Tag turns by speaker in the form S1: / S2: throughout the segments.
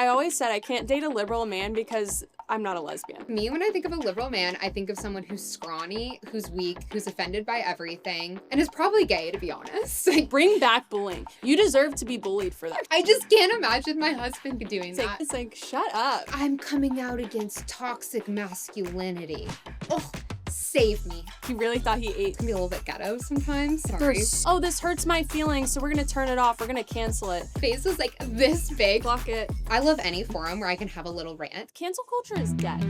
S1: I always said I can't date a liberal man because I'm not a lesbian.
S2: Me, when I think of a liberal man, I think of someone who's scrawny, who's weak, who's offended by everything, and is probably gay, to be honest. Like,
S1: bring back bullying. You deserve to be bullied for that.
S2: I just can't imagine my husband doing that.
S1: It's like, shut up.
S2: I'm coming out against toxic masculinity. Oh, save me.
S1: He really thought he ate.
S2: Can be a little bit ghetto sometimes. Sorry.
S1: Oh, this hurts my feelings, so we're gonna turn it off. We're gonna cancel it.
S2: Face was like this big.
S1: Block it.
S2: I love any forum where I can have a little rant.
S1: Cancel culture is dead.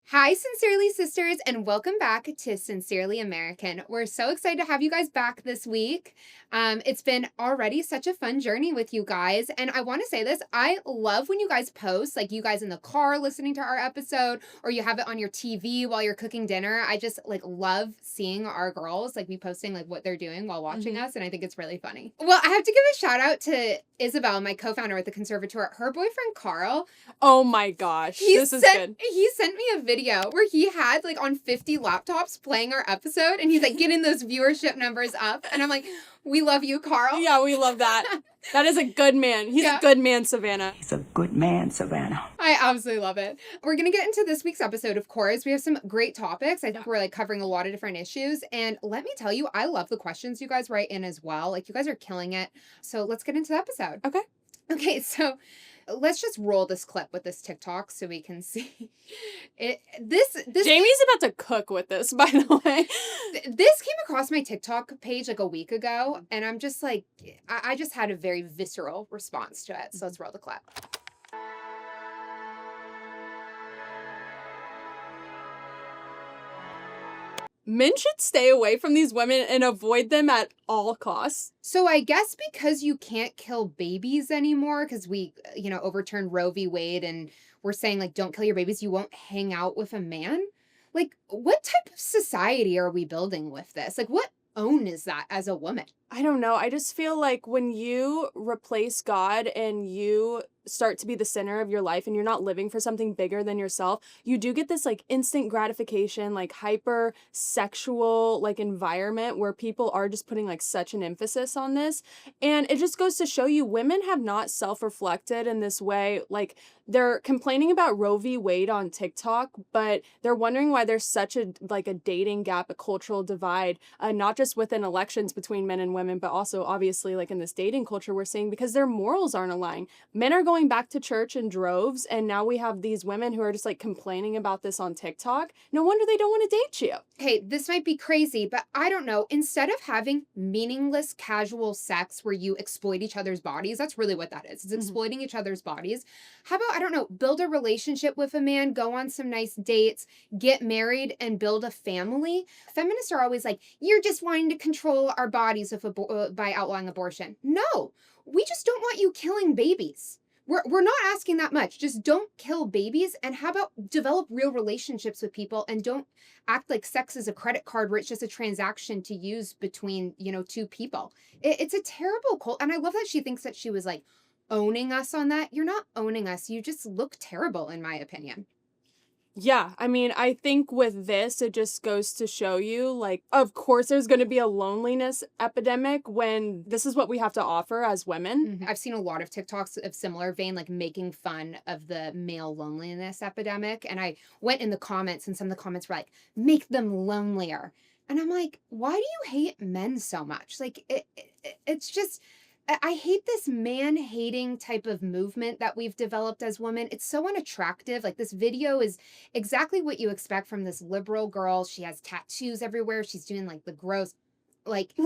S2: Hi, Sincerely Sisters, and welcome back to Sincerely American. We're so excited to have you guys back this week. It's been already such a fun journey with you guys, and I want to say this, I love when you guys post, like you guys in the car listening to our episode, or you have it on your TV while you're cooking dinner. I just love seeing our girls be posting what they're doing while watching us, and I think it's really funny. Well, I have to give a shout out to Isabel, my co-founder at the Conservatoire. Her boyfriend Carl.
S1: Oh my gosh, this is good.
S2: He sent me a video where he had on 50 laptops playing our episode, and he's getting those viewership numbers up, and I'm like, we love you, Carl.
S1: Yeah, we love that. That is a good man. He's a good man, Savannah.
S3: He's a good man, Savannah.
S2: I absolutely love it. We're going to get into this week's episode, of course. We have some great topics. I think we're covering a lot of different issues. And let me tell you, I love the questions you guys write in as well. You guys are killing it. So let's get into the episode.
S1: Okay.
S2: Okay, so let's just roll this clip with this TikTok so we can see it. This
S1: Jamie's about to cook with this, by the way.
S2: This came across my TikTok page a week ago, and I'm just I just had a very visceral response to it. So let's roll the clip.
S1: Men should stay away from these women and avoid them at all costs.
S2: So I guess because you can't kill babies anymore, because we, overturned Roe v. Wade and we're saying, don't kill your babies, you won't hang out with a man? What type of society are we building with this? What own is that as a woman?
S1: I don't know. I just feel like when you replace God and you start to be the center of your life and you're not living for something bigger than yourself, you do get this instant gratification, hyper sexual environment where people are just putting such an emphasis on this. And it just goes to show you women have not self-reflected in this way. They're complaining about Roe v. Wade on TikTok, but they're wondering why there's such a dating gap, a cultural divide, not just within elections between men and women, but also obviously in this dating culture we're seeing, because their morals aren't aligned. Men are going back to church in droves, and now we have these women who are just complaining about this on TikTok. No wonder they don't want to date you.
S2: Hey, this might be crazy, but I don't know. Instead of having meaningless casual sex where you exploit each other's bodies, that's really what that is. It's exploiting each other's bodies. How about, I don't know, build a relationship with a man, go on some nice dates, get married, and build a family? Feminists are always you're just wanting to control our bodies by outlawing abortion. No, we just don't want you killing babies. We're not asking that much. Just don't kill babies. And how about develop real relationships with people and don't act like sex is a credit card where it's just a transaction to use between, two people. It's a terrible cult. And I love that she thinks that she was owning us on that. You're not owning us. You just look terrible, in my opinion.
S1: Yeah, I mean, I think with this, it just goes to show you, of course, there's going to be a loneliness epidemic when this is what we have to offer as women.
S2: I've seen a lot of TikToks of similar vein, making fun of the male loneliness epidemic. And I went in the comments, and some of the comments were make them lonelier. And I'm why do you hate men so much? It's just... I hate this man-hating type of movement that we've developed as women. It's so unattractive. This video is exactly what you expect from this liberal girl. She has tattoos everywhere. She's doing the gross, it's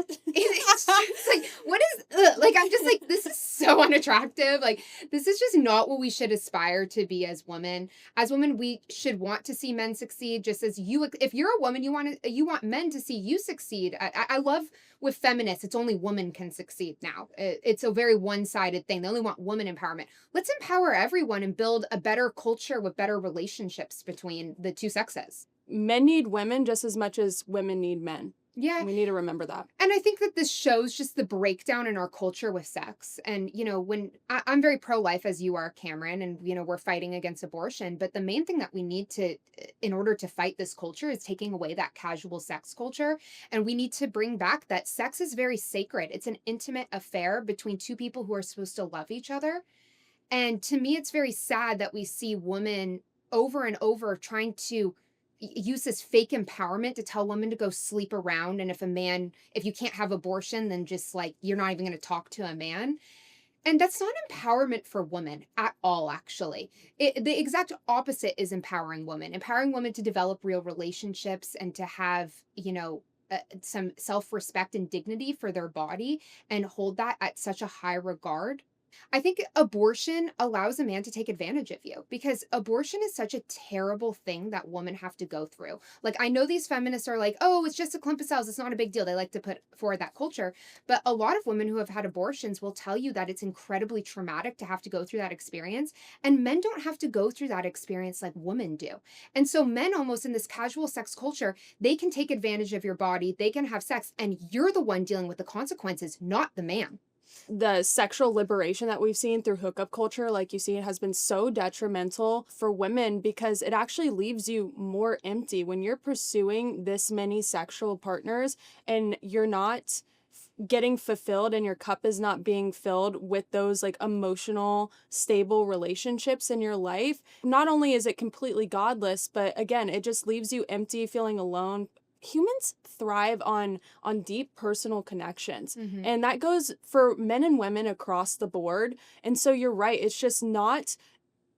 S2: what is, I'm just this is so unattractive. This is just not what we should aspire to be as women. As women, we should want to see men succeed, just as if you're a woman, you want men to see you succeed. I love with feminists, it's only women can succeed now. It's a very one-sided thing. They only want woman empowerment. Let's empower everyone and build a better culture with better relationships between the two sexes.
S1: Men need women just as much as women need men.
S2: Yeah.
S1: We need to remember that.
S2: And I think that this shows just the breakdown in our culture with sex. And, when I'm very pro life, as you are, Cameron, and, we're fighting against abortion. But the main thing that we need to, in order to fight this culture, is taking away that casual sex culture. And we need to bring back that sex is very sacred. It's an intimate affair between two people who are supposed to love each other. And to me, it's very sad that we see women over and over trying to use this fake empowerment to tell women to go sleep around. And if you can't have abortion, then just like, you're not even going to talk to a man. And that's not empowerment for women at all, actually. The exact opposite is empowering women to develop real relationships and to have, some self-respect and dignity for their body and hold that at such a high regard. I think abortion allows a man to take advantage of you because abortion is such a terrible thing that women have to go through. Like, I know these feminists are like, oh, it's just a clump of cells. It's not a big deal. They like to put forward that culture. But a lot of women who have had abortions will tell you that it's incredibly traumatic to have to go through that experience. And men don't have to go through that experience like women do. And so men, almost in this casual sex culture, they can take advantage of your body. They can have sex. And you're the one dealing with the consequences, not the man.
S1: The sexual liberation that we've seen through hookup culture, like you see, it has been so detrimental for women because it actually leaves you more empty when you're pursuing this many sexual partners and you're not getting fulfilled and your cup is not being filled with those like emotional stable relationships in your life. Not only is it completely godless, but again, it just leaves you empty, feeling alone. Humans thrive on deep personal connections, and that goes for men and women across the board. And so you're right, it's just not,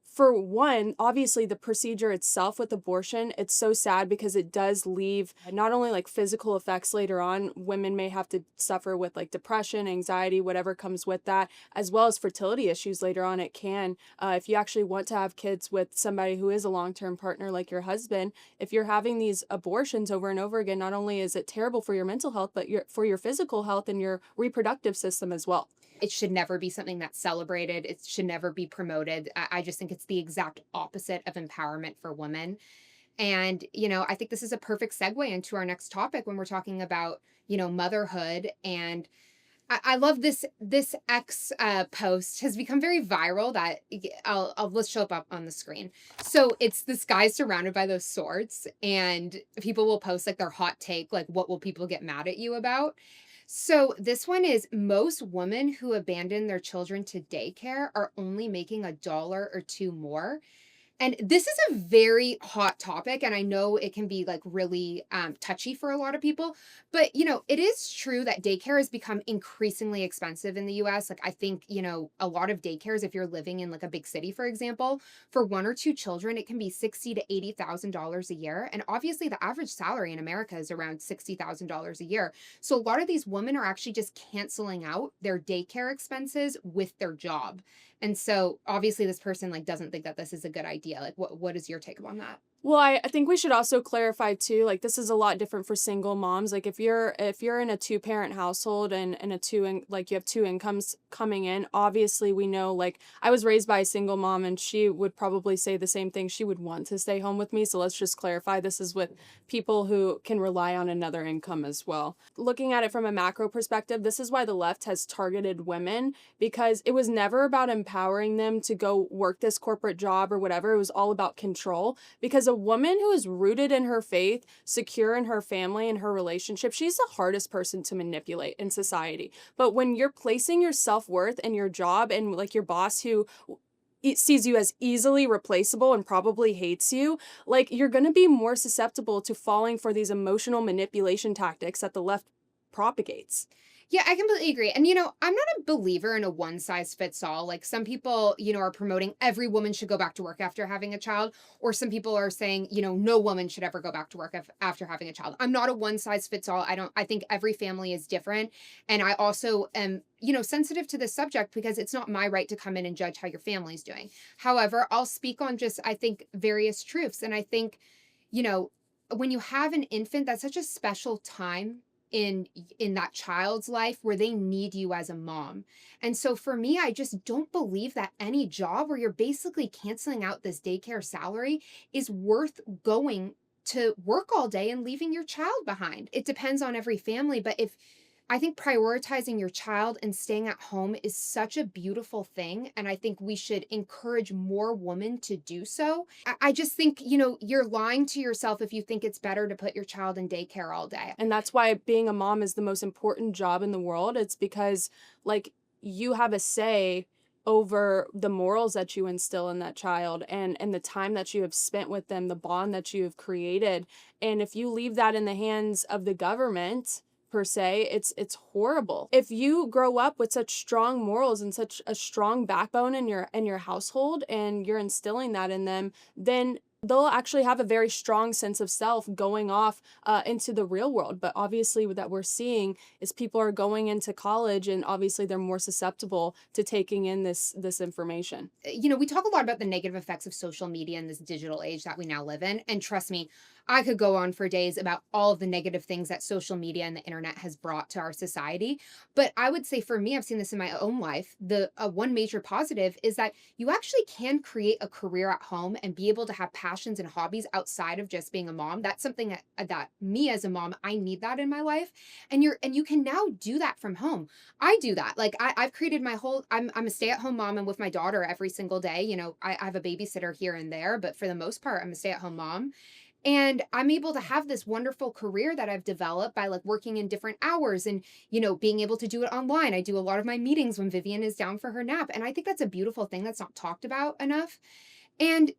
S1: for one, obviously the procedure itself with abortion, it's so sad because it does leave not only like physical effects later on, women may have to suffer with like depression, anxiety, whatever comes with that, as well as fertility issues later on. It can, if you actually want to have kids with somebody who is a long-term partner like your husband, if you're having these abortions over and over again, not only is it terrible for your mental health, but for your physical health and your reproductive system as well.
S2: It should never be something that's celebrated. It should never be promoted. I just think it's the exact opposite of empowerment for women. And, I think this is a perfect segue into our next topic when we're talking about, motherhood. And I love this X post has become very viral that let's show up on the screen. So it's this guy surrounded by those swords and people will post like their hot take, like what will people get mad at you about? So this one is most women who abandon their children to daycare are only making $1 or $2 more. And this is a very hot topic, and I know it can be like really touchy for a lot of people, but it is true that daycare has become increasingly expensive in the US. Like I think, a lot of daycares, if you're living in like a big city, for example, for 1 or 2 children, it can be $60,000 to $80,000 a year. And obviously the average salary in America is around $60,000 a year. So a lot of these women are actually just canceling out their daycare expenses with their job. And so obviously this person like doesn't think that this is a good idea. Like what is your take on that?
S1: Well, I think we should also clarify too, like this is a lot different for single moms. Like if you're in a 2-parent household and like you have 2 incomes coming in, obviously we know, like I was raised by a single mom and she would probably say the same thing. She would want to stay home with me. So let's just clarify, this is with people who can rely on another income as well. Looking at it from a macro perspective, this is why the left has targeted women, because it was never about empowering them to go work this corporate job or whatever. It was all about control, because a woman who is rooted in her faith, secure in her family and her relationship, she's the hardest person to manipulate in society. But when you're placing your self-worth in your job and like your boss who sees you as easily replaceable and probably hates you, like you're going to be more susceptible to falling for these emotional manipulation tactics that the left propagates.
S2: Yeah, I completely agree. And, I'm not a believer in a one size fits all. Like some people, are promoting every woman should go back to work after having a child. Or some people are saying, no woman should ever go back to work after having a child. I'm not a one size fits all. I think every family is different. And I also am, sensitive to this subject because it's not my right to come in and judge how your family's doing. However, I'll speak on just, I think, various truths. And I think, when you have an infant, that's such a special time in that child's life where they need you as a mom. And so for me, I just don't believe that any job where you're basically canceling out this daycare salary is worth going to work all day and leaving your child behind. It depends on every family, but if I think prioritizing your child and staying at home is such a beautiful thing. And I think we should encourage more women to do so. I just think, you're lying to yourself if you think it's better to put your child in daycare all day.
S1: And that's why being a mom is the most important job in the world. It's because, like, you have a say over the morals that you instill in that child, and the time that you have spent with them, the bond that you have created. And if you leave that in the hands of the government, per se, it's horrible. If you grow up with such strong morals and such a strong backbone in your household, and you're instilling that in them, then they'll actually have a very strong sense of self going off into the real world. But obviously what that we're seeing is people are going into college, and obviously they're more susceptible to taking in this information.
S2: We talk a lot about the negative effects of social media in this digital age that we now live in. And trust me, I could go on for days about all of the negative things that social media and the internet has brought to our society. But I would say for me, I've seen this in my own life. The one major positive is that you actually can create a career at home and be able to have passions and hobbies outside of just being a mom. That's something that me as a mom, I need that in my life. And you can now do that from home. I do that. Like I've created my whole, I'm a stay-at-home mom. I'm with my daughter every single day. I have a babysitter here and there, but for the most part, I'm a stay-at-home mom. And I'm able to have this wonderful career that I've developed by like working in different hours and, being able to do it online. I do a lot of my meetings when Vivian is down for her nap. And I think that's a beautiful thing that's not talked about enough. And,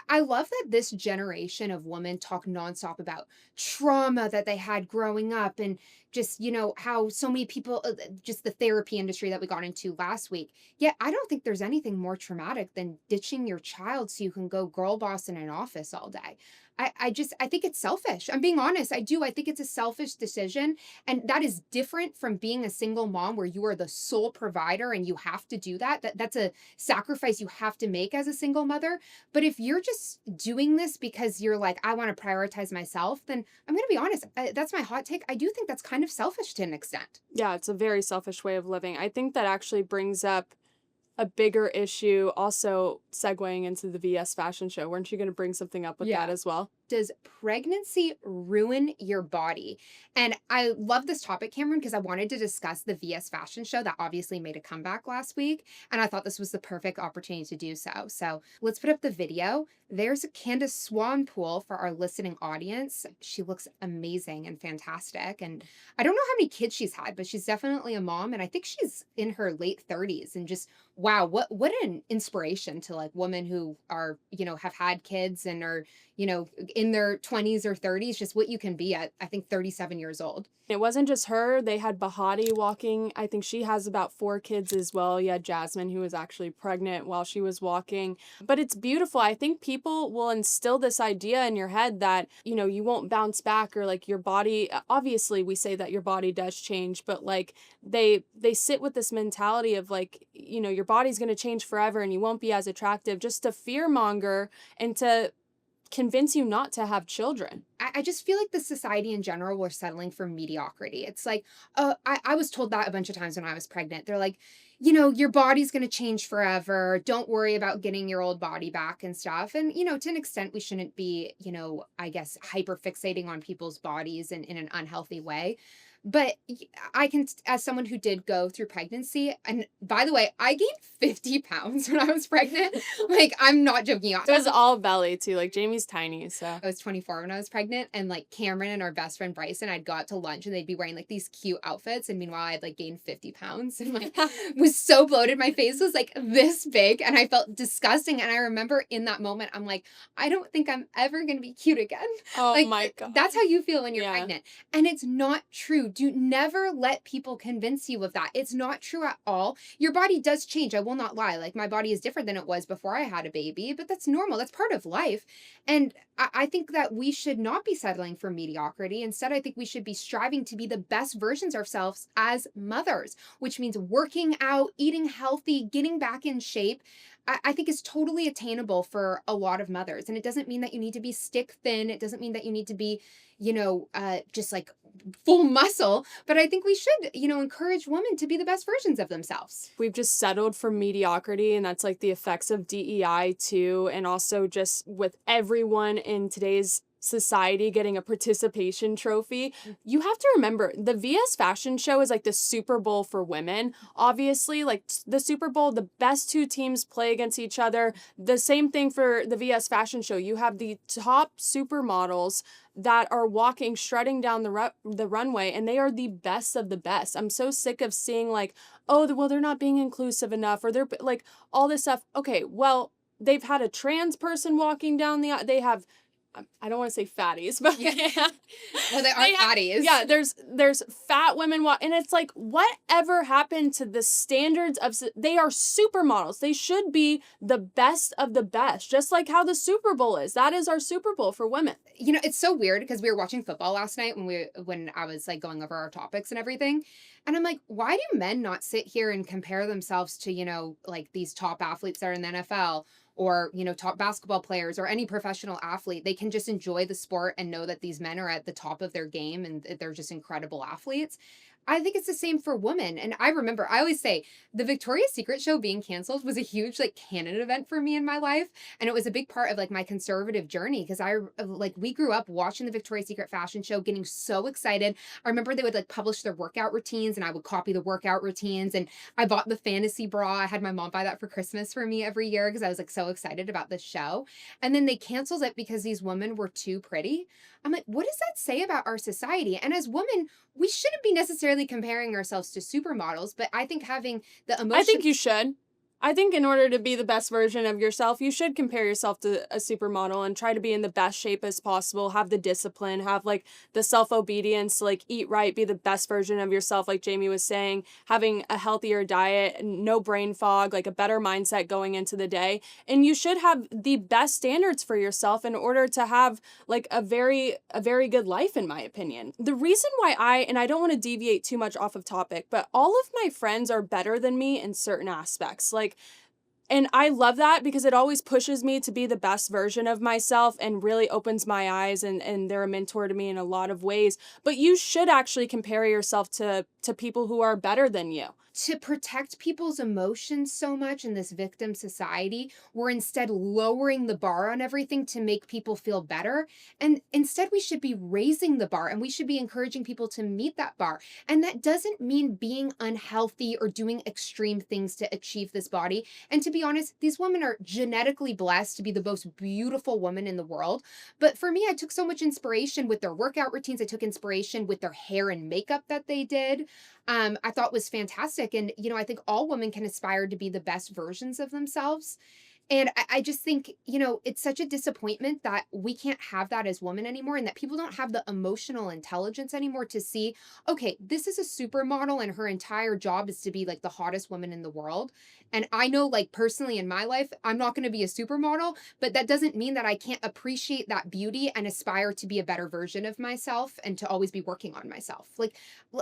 S2: I love that this generation of women talk nonstop about trauma that they had growing up and just, how so many people, just the therapy industry that we got into last week. Yet I don't think there's anything more traumatic than ditching your child so you can go girl boss in an office all day. I think it's selfish. I'm being honest. I do. I think it's a selfish decision. And that is different from being a single mom where you are the sole provider and you have to do that. That's a sacrifice you have to make as a single mother. But if you're just doing this because you're like, I want to prioritize myself, then I'm going to be honest. That's my hot take. I do think that's kind of selfish to an extent.
S1: Yeah, it's a very selfish way of living. I think that actually brings up a bigger issue, also segueing into the VS fashion show. Weren't you going to bring something up with that as well?
S2: Does pregnancy ruin your body? And I love this topic, Camryn, because I wanted to discuss the VS fashion show that obviously made a comeback last week. And I thought this was the perfect opportunity to do so. So let's put up the video. There's Candace Swanpool for our listening audience. She looks amazing and fantastic. And I don't know how many kids she's had, but she's definitely a mom. And I think she's in her late 30s. And just, wow, what an inspiration to like women who are, have had kids and are, in their 20s or 30s, just what you can be at, I think, 37 years old.
S1: It wasn't just her. They had Bahati walking. I think she has about 4 kids as well. You had Jasmine, who was actually pregnant while she was walking. But it's beautiful. I think people will instill this idea in your head that, you won't bounce back, or like your body, obviously we say that your body does change, but like they sit with this mentality of like, your body's going to change forever and you won't be as attractive, just to fearmonger and to convince you not to have children.
S2: I just feel like the society in general, we're settling for mediocrity. It's like, I was told that a bunch of times when I was pregnant. They're like, your body's going to change forever. Don't worry about getting your old body back and stuff. And, to an extent, we shouldn't be, I guess, hyper fixating on people's bodies in an unhealthy way. But I can, as someone who did go through pregnancy, and by the way, I gained 50 pounds when I was pregnant. Like, I'm not joking.
S1: It was all belly too. Like Jayme's tiny, so.
S2: I was 24 when I was pregnant, and like Camryn and our best friend Bryson, I'd go out to lunch and they'd be wearing like these cute outfits. And meanwhile, I'd like gained 50 pounds and like was so bloated. My face was like this big and I felt disgusting. And I remember in that moment, I'm like, I don't think I'm ever going to be cute again.
S1: Oh
S2: like,
S1: my God.
S2: That's how you feel when you're pregnant. And it's not true. Do never let people convince you of that. It's not true at all. Your body does change. I will not lie. Like my body is different than it was before I had a baby, but that's normal. That's part of life. And I think that we should not be settling for mediocrity. Instead, I think we should be striving to be the best versions of ourselves as mothers, which means working out, eating healthy, getting back in shape. I think is totally attainable for a lot of mothers. And it doesn't mean that you need to be stick thin. It doesn't mean that you need to be, just like full muscle, but I think we should, encourage women to be the best versions of themselves.
S1: We've just settled for mediocrity, and that's like the effects of DEI too, and also just with everyone in today's society getting a participation trophy. You have to remember the VS fashion show is like the Super Bowl for women. Obviously, like the Super Bowl, the best two teams play against each other. The same thing for the VS fashion show. You have the top supermodels that are walking, strutting down the runway, and they are the best of the best. I'm so sick of seeing like, oh, well, they're not being inclusive enough, or they're like all this stuff. Okay, well, they've had a trans person walking down they have, I don't want to say fatties, but
S2: Yeah. Well, they are fatties.
S1: Yeah, there's fat women and it's like, whatever happened to the standards of, they are supermodels. They should be the best of the best, just like how the Super Bowl is. That is our Super Bowl for women.
S2: It's so weird because we were watching football last night when I was like going over our topics and everything. And I'm like, why do men not sit here and compare themselves to, like these top athletes that are in the NFL or, top basketball players or any professional athlete? They can just enjoy the sport and know that these men are at the top of their game and they're just incredible athletes. I think it's the same for women. And I always say the Victoria's Secret show being canceled was a huge like canon event for me in my life. And it was a big part of like my conservative journey because we grew up watching the Victoria's Secret fashion show, getting so excited. I remember they would like publish their workout routines and I would copy the workout routines. And I bought the fantasy bra. I had my mom buy that for Christmas for me every year because I was like so excited about this show. And then they canceled it because these women were too pretty. I'm like, what does that say about our society? And as women, we shouldn't be necessarily comparing ourselves to supermodels, but I think having the emotion.
S1: I think you should. I think in order to be the best version of yourself, you should compare yourself to a supermodel and try to be in the best shape as possible, have the discipline, have like the self-obedience to like eat right, be the best version of yourself, like Jayme was saying, having a healthier diet, no brain fog, like a better mindset going into the day. And you should have the best standards for yourself in order to have like a very good life, in my opinion. The reason why I don't want to deviate too much off of topic, but all of my friends are better than me in certain aspects. And I love that because it always pushes me to be the best version of myself and really opens my eyes, and they're a mentor to me in a lot of ways. But you should actually compare yourself to people who are better than you.
S2: To protect people's emotions so much in this victim society, we're instead lowering the bar on everything to make people feel better. And instead, we should be raising the bar and we should be encouraging people to meet that bar. And that doesn't mean being unhealthy or doing extreme things to achieve this body. And to be honest, these women are genetically blessed to be the most beautiful woman in the world. But for me, I took so much inspiration with their workout routines. I took inspiration with their hair and makeup that they did. I thought was fantastic. And, I think all women can aspire to be the best versions of themselves. And I just think, it's such a disappointment that we can't have that as women anymore and that people don't have the emotional intelligence anymore to see, okay, this is a supermodel and her entire job is to be like the hottest woman in the world. And I know like personally in my life, I'm not going to be a supermodel, but that doesn't mean that I can't appreciate that beauty and aspire to be a better version of myself and to always be working on myself. Like,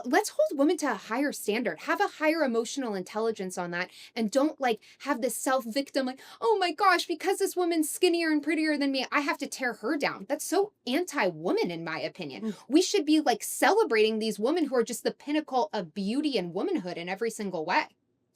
S2: let's hold women to a higher standard, have a higher emotional intelligence on that. And don't like have this self-victim, like, oh my gosh, because this woman's skinnier and prettier than me, I have to tear her down. That's so anti-woman, in my opinion. We should be like celebrating these women who are just the pinnacle of beauty and womanhood in every single way.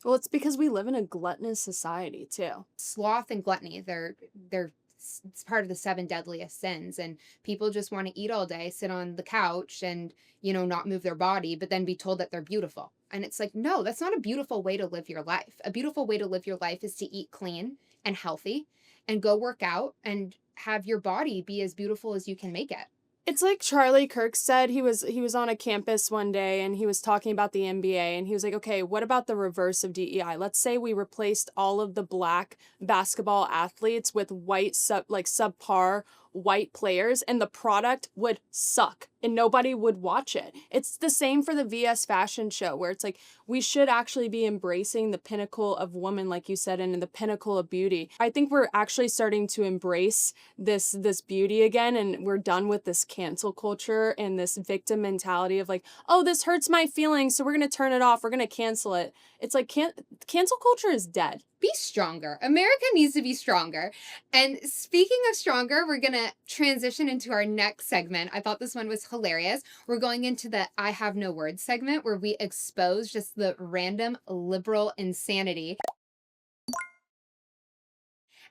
S1: Well, it's because we live in a gluttonous society too.
S2: Sloth and gluttony, it's part of the 7 deadliest sins. And people just want to eat all day, sit on the couch and, not move their body, but then be told that they're beautiful. And it's like, no, that's not a beautiful way to live your life. A beautiful way to live your life is to eat clean and healthy and go work out and have your body be as beautiful as you can make it.
S1: It's like Charlie Kirk said. He was on a campus one day and he was talking about the NBA and he was like, okay, what about the reverse of DEI? Let's say we replaced all of the black basketball athletes with white subpar white players, and the product would suck and nobody would watch it. It's the same for the VS fashion show, where it's like we should actually be embracing the pinnacle of woman, like you said, and the pinnacle of beauty. I think we're actually starting to embrace this beauty again, and we're done with this cancel culture and this victim mentality of like, oh, this hurts my feelings, so we're gonna turn it off, we're gonna cancel it. It's like cancel culture is dead.
S2: be stronger. America needs to be stronger. And speaking of stronger, we're going to transition into our next segment. I thought this one was hilarious. We're going into the I Have No Words segment where we expose just the random liberal insanity.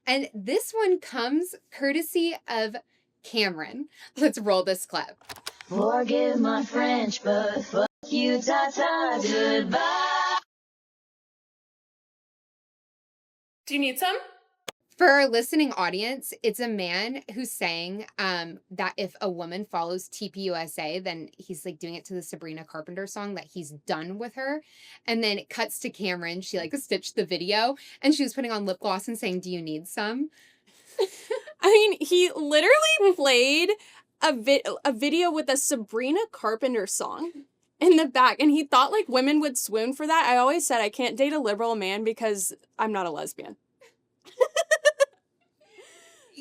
S2: And this one comes courtesy of Camryn. Let's roll this clip.
S4: Forgive my French, but fuck you, ta-ta, goodbye.
S1: Do you need some?
S2: For our listening audience, it's a man who's saying that if a woman follows TPUSA, then he's like doing it to the Sabrina Carpenter song that he's done with her. And then it cuts to Camryn. She like stitched the video and she was putting on lip gloss and saying, "Do you need some?"
S1: I mean, he literally played a video with a Sabrina Carpenter song in the back, and he thought like women would swoon for that. I always said I can't date a liberal man because I'm not a lesbian.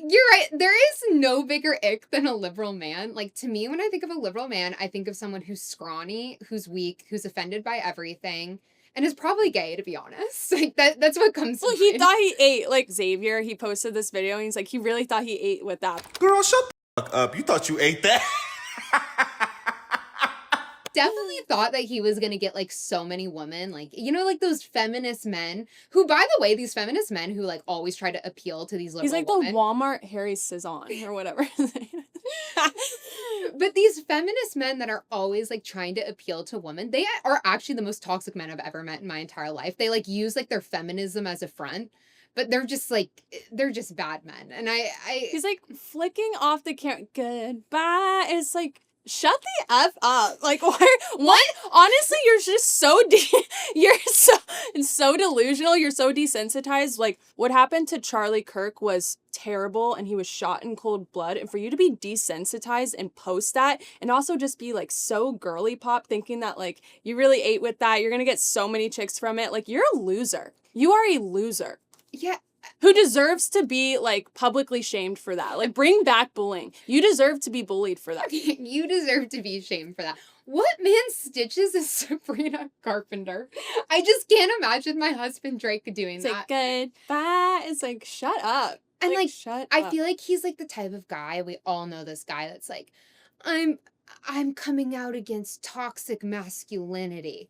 S2: You're right. There is no bigger ick than a liberal man. Like, to me, when I think of a liberal man, I think of someone who's scrawny, who's weak, who's offended by everything, and is probably gay, to be honest. Like, that's what comes to
S1: Well, he
S2: mind.
S1: thought he ate, like Xavier, he posted this video, and he's like, he really thought he ate with that.
S5: Girl, shut the fuck up. You thought you ate that?
S2: Definitely thought that he was going to get, like, so many women. Like, you know, like those feminist men who, by the way, these feminist men who, like, always try to appeal to these liberal
S1: He's like
S2: women.
S1: the Walmart Harry Cezanne or whatever.
S2: But these feminist men that are always like trying to appeal to women, they are actually the most toxic men I've ever met in my entire life. They like use like their feminism as a front, but they're just bad men. And
S1: He's like flicking off the camera. Goodbye. It's like, shut the F up. Like, what? Honestly, you're just so, you're so delusional. You're so desensitized. Like, what happened to Charlie Kirk was terrible and he was shot in cold blood. And for you to be desensitized and post that and also just be like so girly pop thinking that like you really ate with that, you're going to get so many chicks from it. Like, you're a loser. You are a loser.
S2: yeah.
S1: Who deserves to be, like, publicly shamed for that. Like, bring back bullying. You deserve to be bullied for that.
S2: You deserve to be shamed for that. What man stitches a Sabrina Carpenter? I just can't imagine my husband Drake doing
S1: It's
S2: that.
S1: like, goodbye. It's like, shut up.
S2: And like,
S1: shut
S2: I
S1: up.
S2: feel like he's like the type of guy, we all know this guy that's like, I'm coming out against toxic masculinity.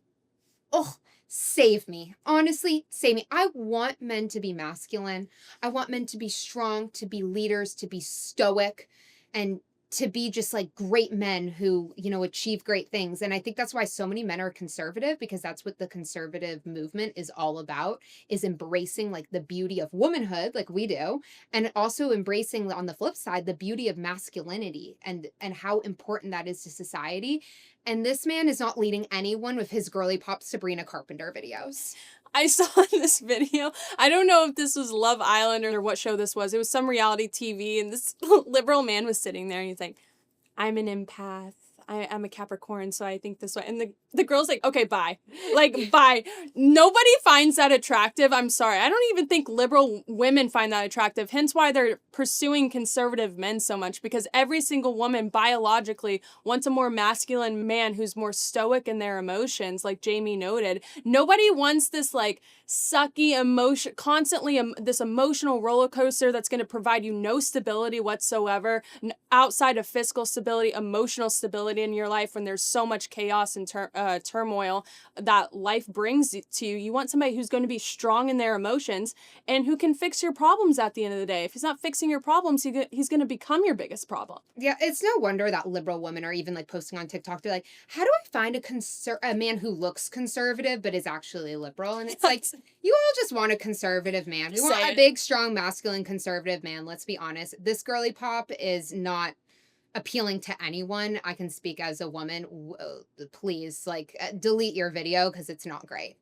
S2: Oh, save me. Honestly, save me. I want men to be masculine. I want men to be strong, to be leaders, to be stoic, and to be just like great men who, you know, achieve great things. And I think that's why so many men are conservative, because that's what the conservative movement is all about, is embracing like the beauty of womanhood like we do, and also embracing on the flip side the beauty of masculinity and how important that is to society. And this man is not leading anyone with his girly pop Sabrina Carpenter videos.
S1: I saw this video. I don't know if this was Love Island or what show this was. It was some reality TV, and this liberal man was sitting there, and he's like, I'm an empath. I'm a Capricorn, so I think this way. And the girl's like, okay, bye. Like, bye. Nobody finds that attractive. I'm sorry. I don't even think liberal women find that attractive. Hence why they're pursuing conservative men so much, because every single woman biologically wants a more masculine man who's more stoic in their emotions, like Jayme noted. Nobody wants this, like, sucky emotion, constantly this emotional roller coaster that's going to provide you no stability whatsoever, outside of fiscal stability, emotional stability in your life when there's so much chaos and turmoil that life brings to you. You want somebody who's going to be strong in their emotions and who can fix your problems at the end of the day. If he's not fixing your problems, he's going to become your biggest problem.
S2: Yeah, it's no wonder that liberal women are even like posting on TikTok. They're like, how do I find a man who looks conservative but is actually liberal? And it's like, you all just want a conservative man. We want a big, strong, masculine, conservative man. Let's be honest. This girly pop is not appealing to anyone. I can speak as a woman. Please, like, delete your video because it's not great.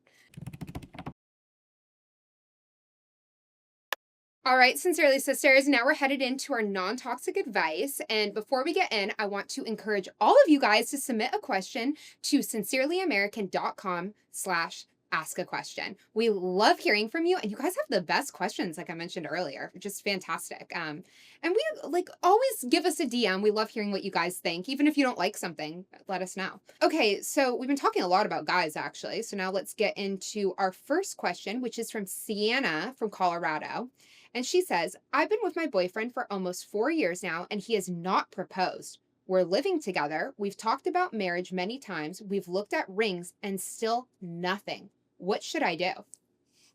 S2: All right, Sincerely Sisters, now we're headed into our non-toxic advice. And before we get in, I want to encourage all of you guys to submit a question to sincerelyamerican.com/question. ask a question. We love hearing from you, and you guys have the best questions, like I mentioned earlier. Just fantastic. And we like always give us a DM. We love hearing what you guys think. Even if you don't like something, let us know. Okay, so we've been talking a lot about guys actually. So now let's get into our first question, which is from Sienna from Colorado. And she says, I've been with my boyfriend for almost 4 years now, and he has not proposed. We're living together. We've talked about marriage many times. We've looked at rings and still nothing. What should I do?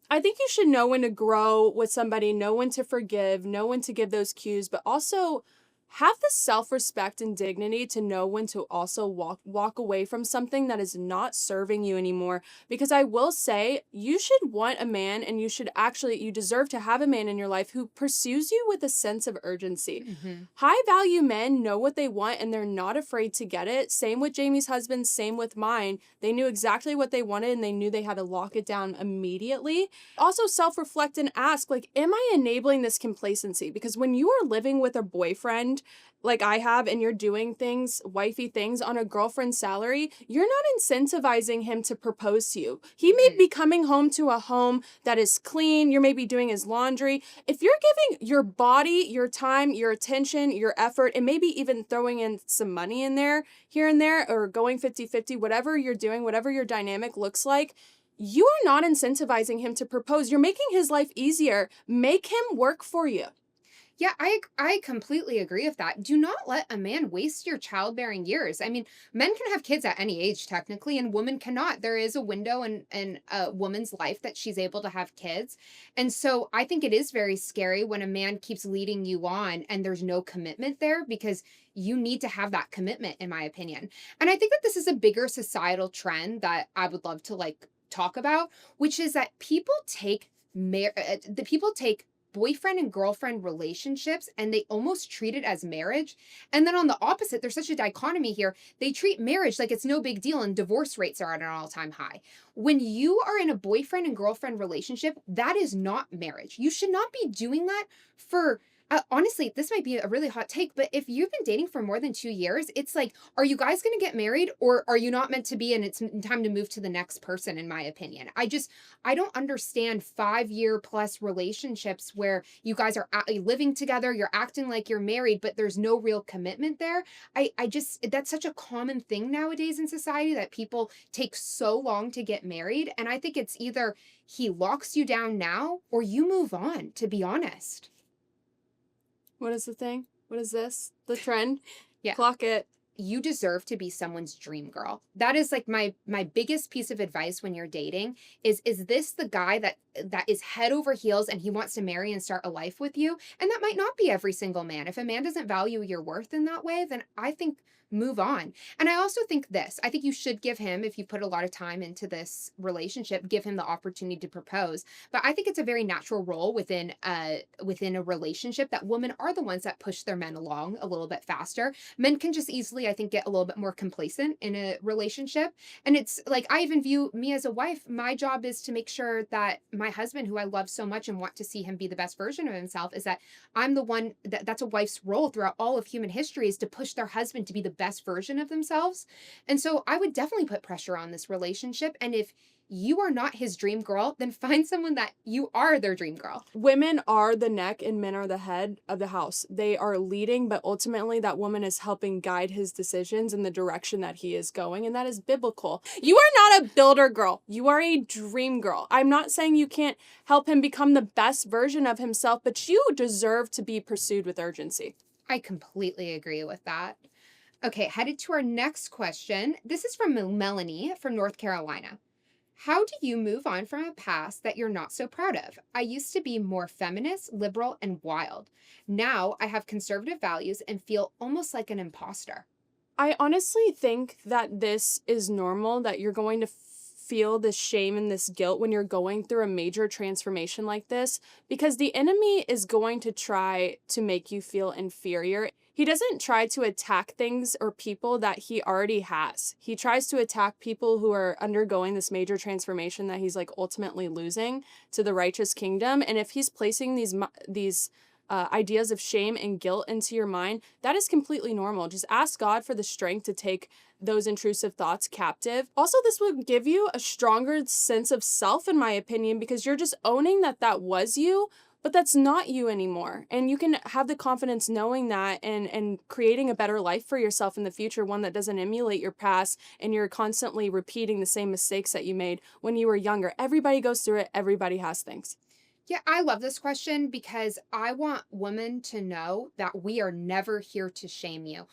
S1: I think you should know when to grow with somebody, know when to forgive, know when to give those cues, but also have the self-respect and dignity to know when to also walk away from something that is not serving you anymore. Because I will say, you should want a man, and you deserve to have a man in your life who pursues you with a sense of urgency.
S2: Mm-hmm.
S1: High value men know what they want and they're not afraid to get it. Same with Jamie's husband, same with mine. They knew exactly what they wanted and they knew they had to lock it down immediately. Also self-reflect and ask, like, am I enabling this complacency? Because when you are living with a boyfriend like I have, and you're doing things, wifey things on a girlfriend's salary, you're not incentivizing him to propose to you. He may be coming home to a home that is clean. You're maybe doing his laundry. If you're giving your body, your time, your attention, your effort, and maybe even throwing in some money in there, here and there, or going 50-50, whatever you're doing, whatever your dynamic looks like, you are not incentivizing him to propose. You're making his life easier. Make him work for you.
S2: Yeah, I completely agree with that. Do not let a man waste your childbearing years. I mean, men can have kids at any age technically, and women cannot. There is a window in a woman's life that she's able to have kids. And so I think it is very scary when a man keeps leading you on and there's no commitment there, because you need to have that commitment, in my opinion. And I think that this is a bigger societal trend that I would love to like talk about, which is that people take boyfriend and girlfriend relationships and they almost treat it as marriage. And then on the opposite, there's such a dichotomy here. They treat marriage like it's no big deal, and divorce rates are at an all-time high. When you are in a boyfriend and girlfriend relationship, that is not marriage. You should not be doing that for honestly, this might be a really hot take, but if you've been dating for more than 2 years, it's like, are you guys going to get married, or are you not meant to be, and it's time to move to the next person, in my opinion. I don't understand 5-year plus relationships where you guys are living together, you're acting like you're married, but there's no real commitment there. That's such a common thing nowadays in society, that people take so long to get married. And I think it's either he locks you down now or you move on, to be honest.
S1: What is the thing? What is this? The trend?
S2: Yeah.
S1: Clock it.
S2: You deserve to be someone's dream girl. That is like my biggest piece of advice when you're dating is this the guy that is head over heels and he wants to marry and start a life with you? And that might not be every single man. If a man doesn't value your worth in that way, then I think move on. And I also think I think you should give him, if you put a lot of time into this relationship, give him the opportunity to propose. But I think it's a very natural role within a relationship that women are the ones that push their men along a little bit faster. Men can just easily, I think, get a little bit more complacent in a relationship. And it's like, I even view me as a wife, my job is to make sure that my husband, who I love so much and want to see him be the best version of himself, is that I'm the one that's a wife's role throughout all of human history, is to push their husband to be the best version of themselves. And so I would definitely put pressure on this relationship. And if you are not his dream girl, then find someone that you are their dream girl.
S1: Women are the neck and men are the head of the house. They are leading, but ultimately that woman is helping guide his decisions in the direction that he is going, and that is biblical. You are not a builder girl. You are a dream girl. I'm not saying you can't help him become the best version of himself, but you deserve to be pursued with urgency.
S2: I completely agree with that. Okay, headed to our next question. This is from Melanie from North Carolina. How do you move on from a past that you're not so proud of? I used to be more feminist, liberal, and wild. Now I have conservative values and feel almost like an imposter.
S1: I honestly think that this is normal, that you're going to feel this shame and this guilt when you're going through a major transformation like this, because the enemy is going to try to make you feel inferior. He doesn't try to attack things or people that he already has. He tries to attack people who are undergoing this major transformation that he's like ultimately losing to the righteous kingdom. And if he's placing these ideas of shame and guilt into your mind, that is completely normal. Just ask God for the strength to take those intrusive thoughts captive. Also, this would give you a stronger sense of self, in my opinion, because you're just owning that that was you, but that's not you anymore. And you can have the confidence knowing that and creating a better life for yourself in the future, one that doesn't emulate your past and you're constantly repeating the same mistakes that you made when you were younger. Everybody goes through it. Everybody has things.
S2: Yeah, I love this question because I want women to know that we are never here to shame you.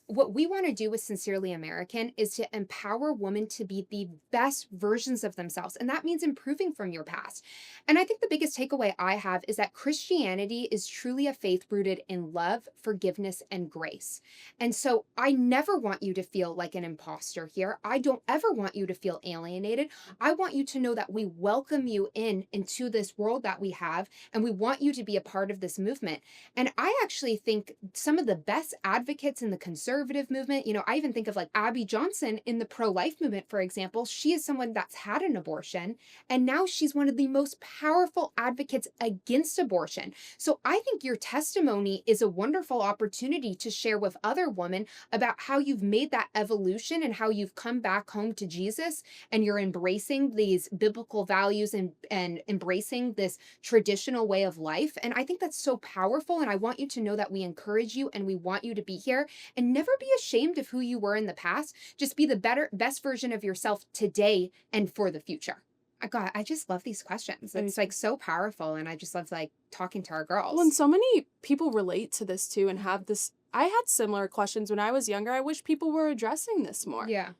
S2: What we want to do with Sincerely American is to empower women to be the best versions of themselves. And that means improving from your past. And I think the biggest takeaway I have is that Christianity is truly a faith rooted in love, forgiveness, and grace. And so I never want you to feel like an imposter here. I don't ever want you to feel alienated. I want you to know that we welcome you into this world that we have, and we want you to be a part of this movement. And I actually think some of the best advocates in the conservative movement, I even think of like Abby Johnson in the pro-life movement, for example. She is someone that's had an abortion, and now she's one of the most powerful advocates against abortion. So I think your testimony is a wonderful opportunity to share with other women about how you've made that evolution and how you've come back home to Jesus, and you're embracing these biblical values and embracing this traditional way of life. And I think that's so powerful. And I want you to know that we encourage you and we want you to be here, and never be ashamed of who you were in the past. Just be the best version of yourself today and for the future. God, I just love these questions. It's like so powerful. And I just love like talking to our girls.
S1: Well, and so many people relate to this too and have this. I had similar questions when I was younger. I wish people were addressing this more.
S2: Yeah.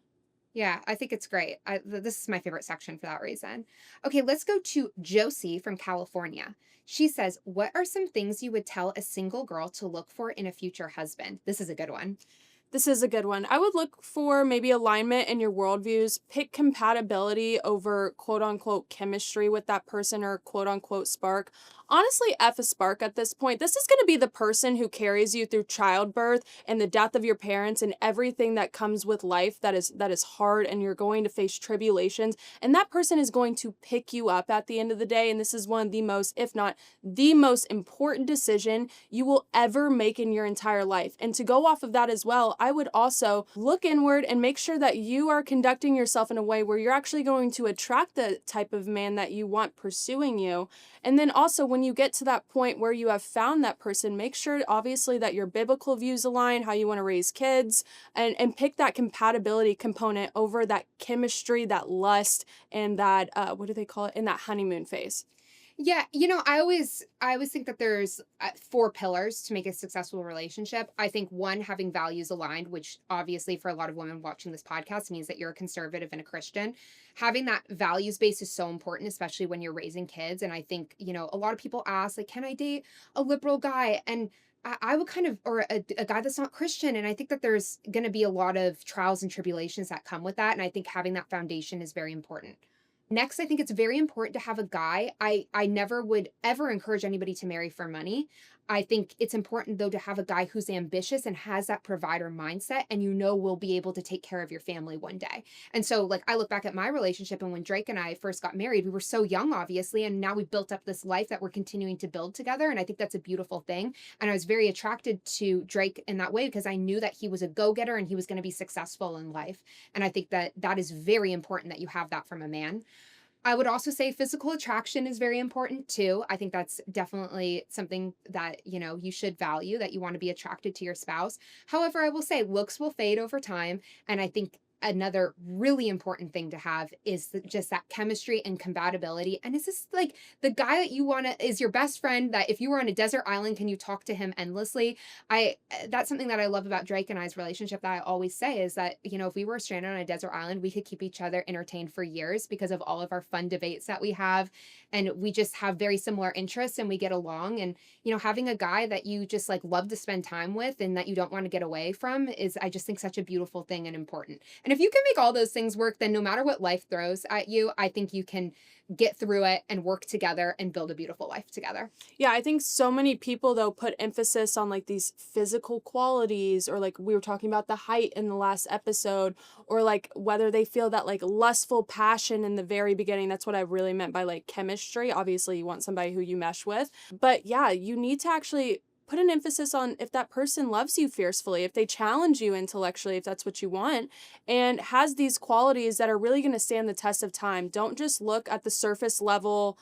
S2: Yeah, I think it's great. This is my favorite section for that reason. Okay, let's go to Josie from California. She says, what are some things you would tell a single girl to look for in a future husband? This is a good one.
S1: This is a good one. I would look for maybe alignment in your worldviews. Pick compatibility over quote unquote chemistry with that person or quote unquote spark. Honestly, F a spark at this point. This is going to be the person who carries you through childbirth and the death of your parents and everything that comes with life that is hard, and you're going to face tribulations. And that person is going to pick you up at the end of the day. And this is one of the most, if not the most important decision you will ever make in your entire life. And to go off of that as well, I would also look inward and make sure that you are conducting yourself in a way where you're actually going to attract the type of man that you want pursuing you. And then also, when you get to that point where you have found that person, make sure obviously that your biblical views align, how you want to raise kids, and pick that compatibility component over that chemistry, that lust, and that, what do they call it, in that honeymoon phase.
S2: Yeah, I always think that there's 4 pillars to make a successful relationship. I think one, having values aligned, which obviously for a lot of women watching this podcast means that you're a conservative and a Christian. Having that values base is so important, especially when you're raising kids. And I think, a lot of people ask, like, can I date a liberal guy? And I would kind of, or a guy that's not Christian. And I think that there's going to be a lot of trials and tribulations that come with that. And I think having that foundation is very important. Next, I think it's very important to have a guy. I never would ever encourage anybody to marry for money. I think it's important, though, to have a guy who's ambitious and has that provider mindset, and will be able to take care of your family one day. And so, like, I look back at my relationship, and when Drake and I first got married, we were so young, obviously, and now we've built up this life that we're continuing to build together. And I think that's a beautiful thing. And I was very attracted to Drake in that way because I knew that he was a go-getter and he was going to be successful in life. And I think that that is very important that you have that from a man. I would also say physical attraction is very important too. I think that's definitely something that, you should value, that you want to be attracted to your spouse. However, I will say looks will fade over time. And I think another really important thing to have is just that chemistry and compatibility. And is this like the guy that you want to, is your best friend that if you were on a desert island, can you talk to him endlessly? That's something that I love about Drake and I's relationship that I always say is that, if we were stranded on a desert island, we could keep each other entertained for years because of all of our fun debates that we have. And we just have very similar interests and we get along. And, having a guy that you just like love to spend time with and that you don't want to get away from is, I just think, such a beautiful thing and important. And And if you can make all those things work, then no matter what life throws at you, I think you can get through it and work together and build a beautiful life together.
S1: Yeah, I think so many people though put emphasis on like these physical qualities, or like we were talking about the height in the last episode, or like whether they feel that like lustful passion in the very beginning. That's what I really meant by like chemistry. Obviously, you want somebody who you mesh with. But yeah, you need to actually put an emphasis on if that person loves you fiercely, if they challenge you intellectually, if that's what you want, and has these qualities that are really going to stand the test of time. Don't just look at the surface level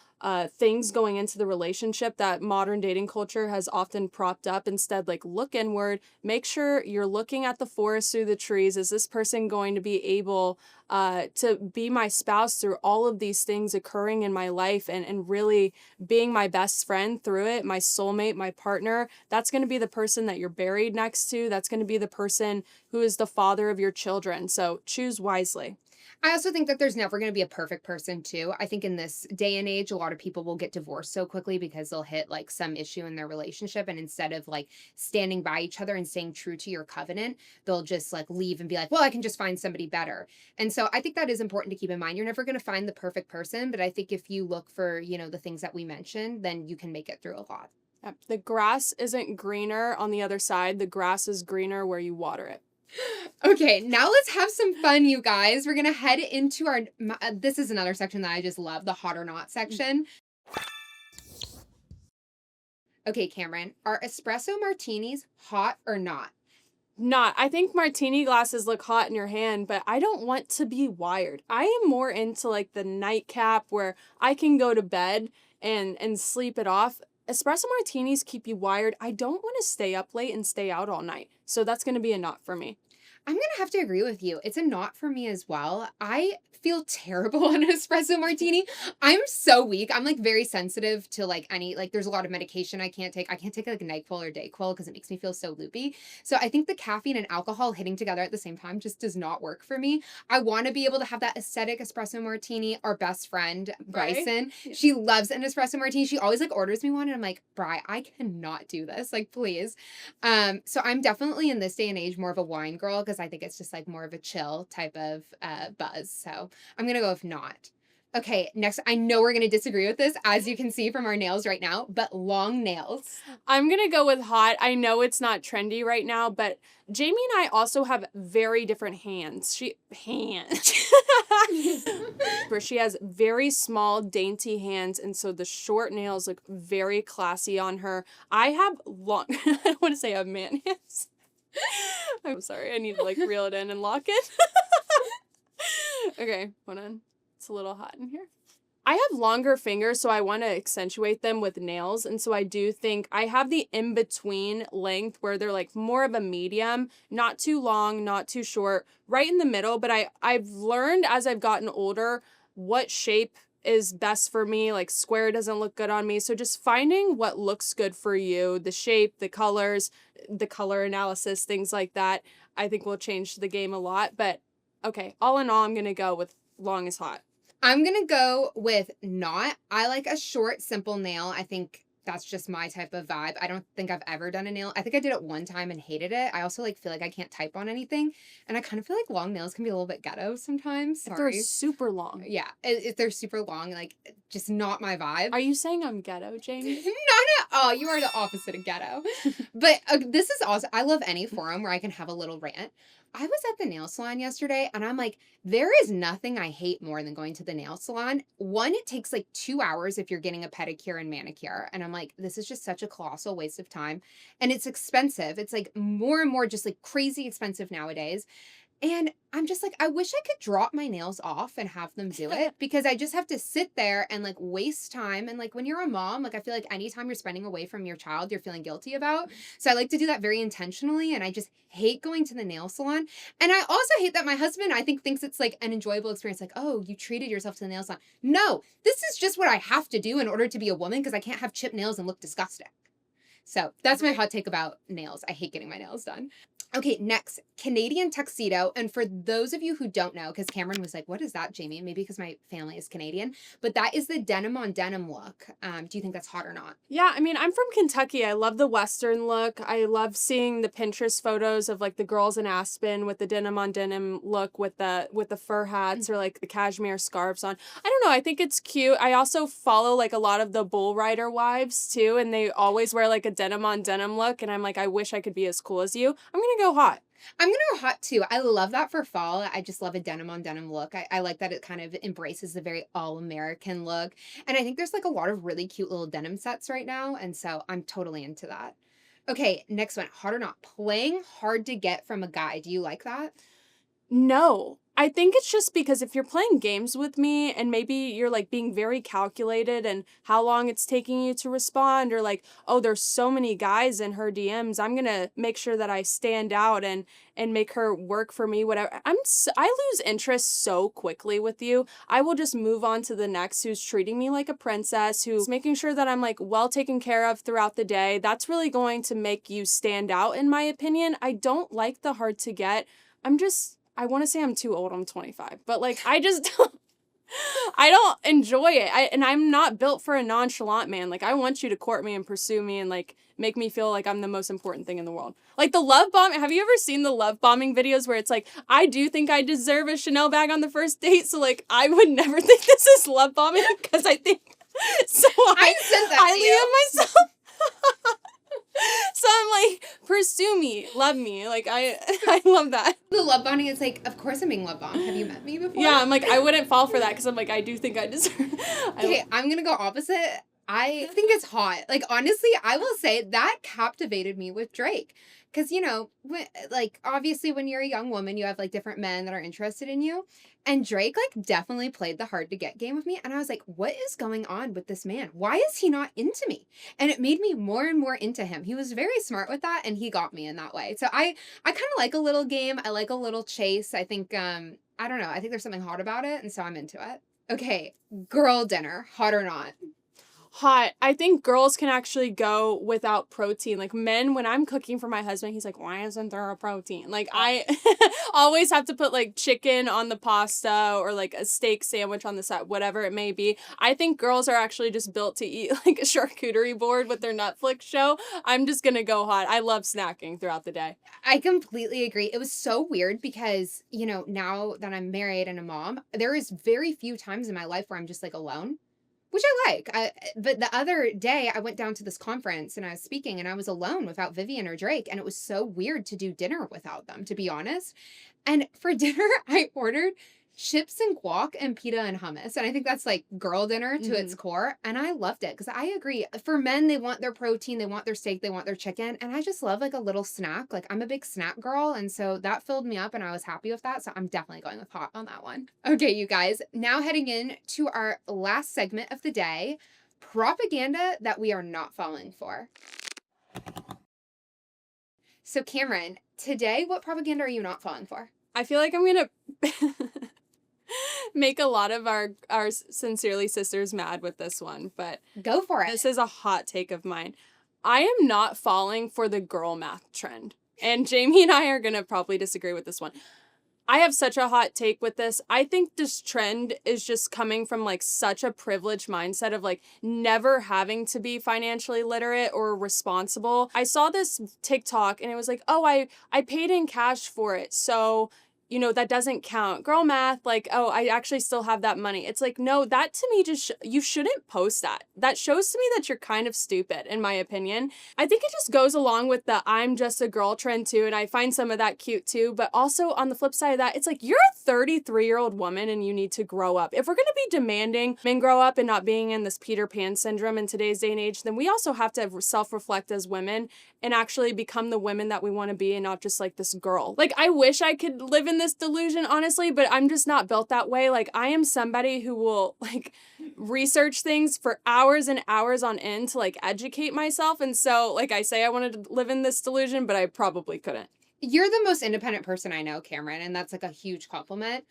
S1: things going into the relationship that modern dating culture has often propped up. Instead, like, look inward, make sure you're looking at the forest through the trees. Is this person going to be able to be my spouse through all of these things occurring in my life, and really being my best friend through it, my soulmate, my partner? That's going to be the person that you're buried next to. That's going to be the person who is the father of your children. So choose wisely.
S2: I also think that there's never going to be a perfect person too. I think in this day and age, a lot of people will get divorced so quickly because they'll hit like some issue in their relationship. And instead of like standing by each other and staying true to your covenant, they'll just like leave and be like, well, I can just find somebody better. And so I think that is important to keep in mind. You're never going to find the perfect person, but I think if you look for, you know, the things that we mentioned, then you can make it through a lot.
S1: Yep. The grass isn't greener on the other side. The grass is greener where you water it.
S2: Okay, now let's have some fun, you guys. We're going to head into our, this is another section that I just love, the hot or not section. Okay, Camryn, are espresso martinis hot or not?
S1: Not. I think martini glasses look hot in your hand, but I don't want to be wired. I am more into like the nightcap where I can go to bed and sleep it off. Espresso martinis keep you wired. I don't want to stay up late and stay out all night. So that's going to be a not for me.
S2: I'm going to have to agree with you. It's a not for me as well. I feel terrible on an espresso martini. I'm so weak. I'm like very sensitive to like any, like there's a lot of medication I can't take. I can't take like NyQuil or Dayquil because it makes me feel so loopy. So I think the caffeine and alcohol hitting together at the same time just does not work for me. I want to be able to have that aesthetic espresso martini. Our best friend, Bryson, she loves an espresso martini. She always like orders me one and I'm like, Bri, I cannot do this. Like, please. So I'm definitely in this day and age more of a wine girl because I think it's just like more of a chill type of buzz. So I'm going to go with not. Okay, next, I know we're going to disagree with this, as you can see from our nails right now, but long nails.
S1: I'm going to go with hot. I know it's not trendy right now, but Jayme and I also have very different hands. Where she has very small, dainty hands, and so the short nails look very classy on her. I have long, I don't want to say I have man hands. I'm sorry, I need to like reel it in and lock it. Okay, hold on. It's a little hot in here. I have longer fingers, so I want to accentuate them with nails. And so I do think I have the in-between length where they're like more of a medium, not too long, not too short, right in the middle. But I've learned as I've gotten older what shape is best for me. Like square doesn't look good on me. So just finding what looks good for you, the shape, the colors, the color analysis, things like that, I think will change the game a lot. But okay, all in all, I'm going to go with long is hot.
S2: I'm going to go with not. I like a short, simple nail. I think that's just my type of vibe. I don't think I've ever done a nail. I think I did it one time and hated it. I also like feel like I can't type on anything. And I kind of feel like long nails can be a little bit ghetto sometimes.
S1: If they're super long.
S2: Yeah, if they're super long, like just not my vibe.
S1: Are you saying I'm ghetto, Jayme?
S2: Not at all. You are the opposite of ghetto. But this is awesome. I love any forum where I can have a little rant. I was at the nail salon yesterday and I'm like, there is nothing I hate more than going to the nail salon. One, it takes like 2 hours if you're getting a pedicure and manicure. And I'm like, this is just such a colossal waste of time. And it's expensive. It's like more and more just like crazy expensive nowadays. And I'm just like, I wish I could drop my nails off and have them do it because I just have to sit there and like waste time. And like when you're a mom, like I feel like anytime you're spending away from your child, you're feeling guilty about. So I like to do that very intentionally. And I just hate going to the nail salon. And I also hate that my husband, I think, thinks it's like an enjoyable experience. Like, oh, you treated yourself to the nail salon. No, this is just what I have to do in order to be a woman because I can't have chipped nails and look disgusting. So that's my hot take about nails. I hate getting my nails done. Okay, next, Canadian tuxedo. And for those of you who don't know, because Camryn was like, what is that, Jayme? Maybe because my family is Canadian, but that is the denim on denim look. Do you think that's hot or not?
S1: Yeah, I mean, I'm from Kentucky. I love the Western look. I love seeing the Pinterest photos of like the girls in Aspen with the denim on denim look with the fur hats or like the cashmere scarves on. I don't know. I think it's cute. I also follow like a lot of the bull rider wives too, and they always wear like a denim on denim look. And I'm like, I wish I could be as cool as you. I'm gonna go hot.
S2: I'm gonna go hot too. I love that for fall. I just love a denim on denim look. I like that it kind of embraces the very all-American look. And I think there's like a lot of really cute little denim sets right now. And so I'm totally into that. Okay, next one. Hot or not? Playing hard to get from a guy. Do you like that?
S1: No. I think it's just because if you're playing games with me and maybe you're like being very calculated and how long it's taking you to respond, or like, oh, there's so many guys in her DMs, I'm going to make sure that I stand out and make her work for me, whatever. I lose interest so quickly with you. I will just move on to the next who's treating me like a princess, who's making sure that I'm like well taken care of throughout the day. That's really going to make you stand out in my opinion. I don't like the hard to get. I want to say I'm too old. I'm 25, but like, I just don't, I don't enjoy it. And I'm not built for a nonchalant man. Like, I want you to court me and pursue me and like make me feel like I'm the most important thing in the world. Like the love bomb. Have you ever seen the love bombing videos where it's like, I do think I deserve a Chanel bag on the first date. So like, I would never think this is love bombing because I think, so
S2: I sent that to you.
S1: myself. So I'm like, pursue me, love me. Like, I love that.
S2: The love bombing is like, of course I'm being love bombed. Have you met me before?
S1: Yeah, I'm like, I wouldn't fall for that because I'm like, I do think I deserve.
S2: Okay, I'm going to go opposite. I think it's hot. Like, honestly, I will say that captivated me with Drake. Because, you know, like, obviously when you're a young woman, you have, like, different men that are interested in you. And Drake, like, definitely played the hard to get game with me. And I was like, what is going on with this man? Why is he not into me? And it made me more and more into him. He was very smart with that, and he got me in that way. So I kind of like a little game. I like a little chase. I think, I don't know. I think there's something hot about it, and so I'm into it. Okay, girl dinner, hot or not?
S1: Hot. I think girls can actually go without protein. Like men, when I'm cooking for my husband, he's like, why isn't there a protein? Like I always have to put like chicken on the pasta or like a steak sandwich on the side, whatever it may be. I think girls are actually just built to eat like a charcuterie board with their Netflix show. I'm just going to go hot. I love snacking throughout the day.
S2: I completely agree. It was so weird because, you know, now that I'm married and a mom, there is very few times in my life where I'm just like alone, which I like. But the other day I went down to this conference and I was speaking and I was alone without Vivian or Drake. And it was so weird to do dinner without them, to be honest. And for dinner, I ordered chips and guac and pita and hummus. And I think that's like girl dinner to its core. And I loved it because I agree. For men, they want their protein, they want their steak, they want their chicken. And I just love like a little snack. Like I'm a big snack girl. And so that filled me up and I was happy with that. So I'm definitely going with hot on that one. Okay, you guys, now heading in to our last segment of the day, propaganda that we are not falling for. So Camryn, today, what propaganda are you not falling for?
S1: I feel like I'm going to make a lot of our Sincerely Sisters mad with this one, but
S2: go for it.
S1: This is a hot take of mine. I am not falling for the girl math trend. And Jayme and I are going to probably disagree with this one. I have such a hot take with this. I think this trend is just coming from like such a privileged mindset of like never having to be financially literate or responsible. I saw this TikTok and it was like, oh, I paid in cash for it. So, you know, that doesn't count. Girl math, like, oh, I actually still have that money. It's like, no, that to me just, you shouldn't post that. That shows to me that you're kind of stupid, in my opinion. I think it just goes along with the I'm just a girl trend too, and I find some of that cute too. But also on the flip side of that, it's like, you're a 33-year-old woman and you need to grow up. If we're going to be demanding men grow up and not being in this Peter Pan syndrome in today's day and age, then we also have to self-reflect as women and actually become the women that we want to be and not just like this girl. Like, I wish I could live in this delusion, honestly, but I'm just not built that way. Like, I am somebody who will like research things for hours and hours on end to like educate myself. And so, like I say, I wanted to live in this delusion, but I probably couldn't.
S2: You're the most independent person I know, Camryn, and that's like a huge compliment.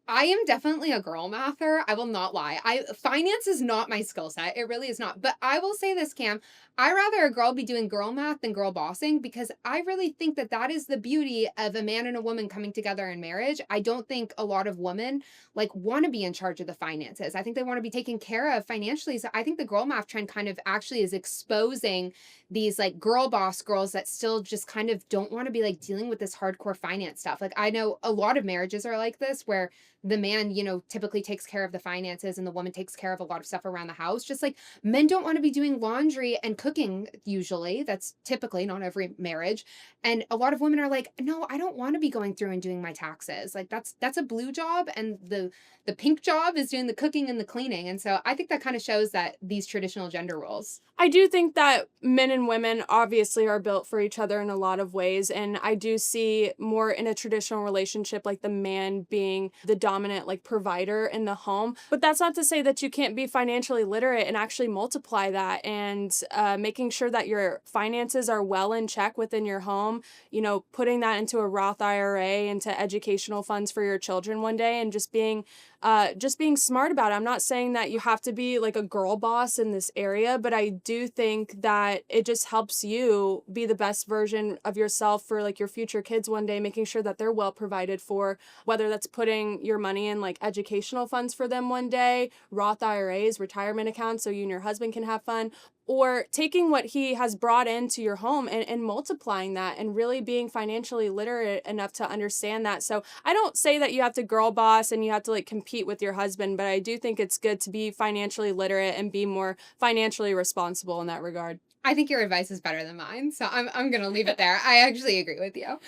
S2: I am definitely a girl mather. I will not lie. Finance is not my skill set. It really is not. But I will say this, Cam. I rather a girl be doing girl math than girl bossing because I really think that that is the beauty of a man and a woman coming together in marriage. I don't think a lot of women like want to be in charge of the finances. I think they want to be taken care of financially. So I think the girl math trend kind of actually is exposing these like girl boss girls that still just kind of don't want to be like dealing with this hardcore finance stuff. Like I know a lot of marriages are like this where the man, typically takes care of the finances and the woman takes care of a lot of stuff around the house. Just like men don't want to be doing laundry and cooking usually. That's typically not every marriage. And a lot of women are like, "No, I don't want to be going through and doing my taxes. Like that's a blue job and the pink job is doing the cooking and the cleaning." And so I think that kind of shows that these traditional gender roles.
S1: I do think that men and women obviously are built for each other in a lot of ways. And I do see more in a traditional relationship, like the man being the dominant, like provider in the home. But that's not to say that you can't be financially literate and actually multiply that and making sure that your finances are well in check within your home, putting that into a Roth IRA, into educational funds for your children one day, and just being smart about it. I'm not saying that you have to be like a girl boss in this area, but I do think that it just helps you be the best version of yourself for like your future kids one day, making sure that they're well provided for, whether that's putting your money in like educational funds for them one day, Roth IRAs, retirement accounts so you and your husband can have fun, or taking what he has brought into your home and multiplying that and really being financially literate enough to understand that. So I don't say that you have to girl boss and you have to like compete with your husband, but I do think it's good to be financially literate and be more financially responsible in that regard.
S2: I think your advice is better than mine, so I'm gonna leave it there. I actually agree with you.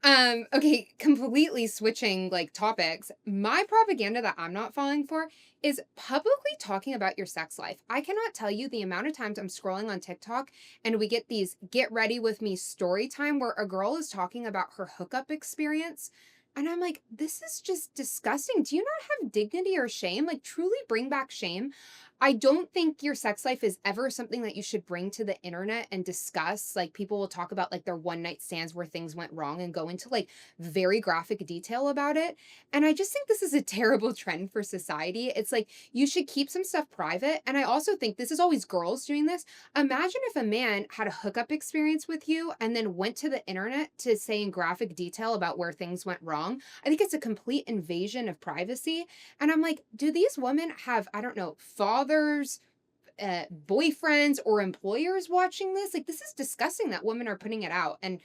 S2: Okay, completely switching like topics. My propaganda that I'm not falling for is publicly talking about your sex life. I cannot tell you the amount of times I'm scrolling on TikTok and we get these get ready with me story time where a girl is talking about her hookup experience. And I'm like, this is just disgusting. Do you not have dignity or shame? Like, truly bring back shame. I don't think your sex life is ever something that you should bring to the internet and discuss. Like, people will talk about like their one night stands where things went wrong and go into like very graphic detail about it. And I just think this is a terrible trend for society. It's like you should keep some stuff private. And I also think this is always girls doing this. Imagine if a man had a hookup experience with you and then went to the internet to say in graphic detail about where things went wrong. I think it's a complete invasion of privacy. And I'm like, do these women have, I don't know, fathers, boyfriends, or employers watching this? Like, this is disgusting that women are putting it out. And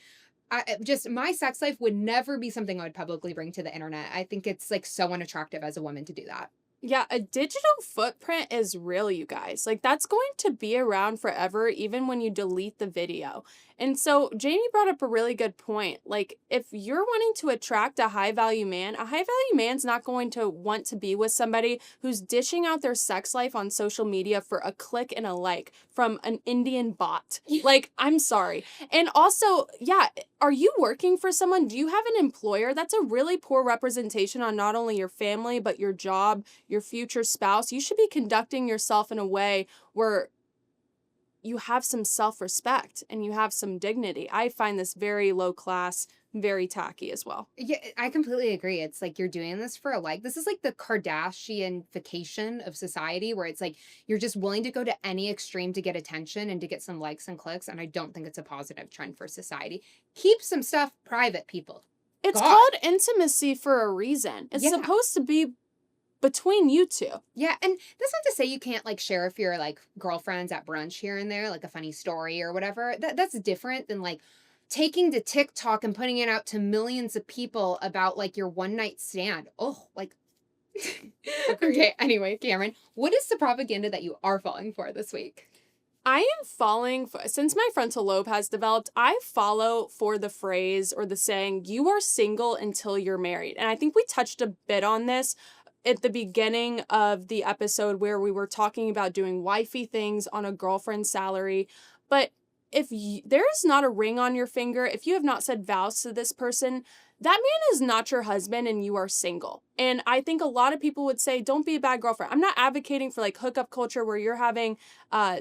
S2: my sex life would never be something I would publicly bring to the internet. I think it's like so unattractive as a woman to do that.
S1: Yeah, a digital footprint is real, you guys. Like, that's going to be around forever, even when you delete the video. And so, Jayme brought up a really good point. Like, if you're wanting to attract a high value man, a high value man's not going to want to be with somebody who's dishing out their sex life on social media for a click and a like from an Indian bot. Like, I'm sorry. And also, yeah, are you working for someone? Do you have an employer? That's a really poor representation on not only your family, but your job, your future spouse. You should be conducting yourself in a way where you have some self-respect and you have some dignity. I find this very low class, very tacky as well.
S2: Yeah, I completely agree. It's like you're doing this for a like. This is like the Kardashianification of society where it's like you're just willing to go to any extreme to get attention and to get some likes and clicks. And I don't think it's a positive trend for society. Keep some stuff private, people.
S1: It's
S2: God.
S1: called intimacy for a reason. It's supposed to be between you two.
S2: Yeah, and that's not to say you can't like share if you're like girlfriends at brunch here and there, like a funny story or whatever. That's different than like taking to TikTok and putting it out to millions of people about like your one night stand. Oh, like okay, anyway, Camryn, what is the propaganda that you are falling for this week?
S1: I am falling for, since my frontal lobe has developed, I follow for the phrase or the saying, you are single until you're married. And I think we touched a bit on this at the beginning of the episode where we were talking about doing wifey things on a girlfriend's salary. But if there is not a ring on your finger, if you have not said vows to this person, that man is not your husband and you are single. And I think a lot of people would say, don't be a bad girlfriend. I'm not advocating for like hookup culture where you're having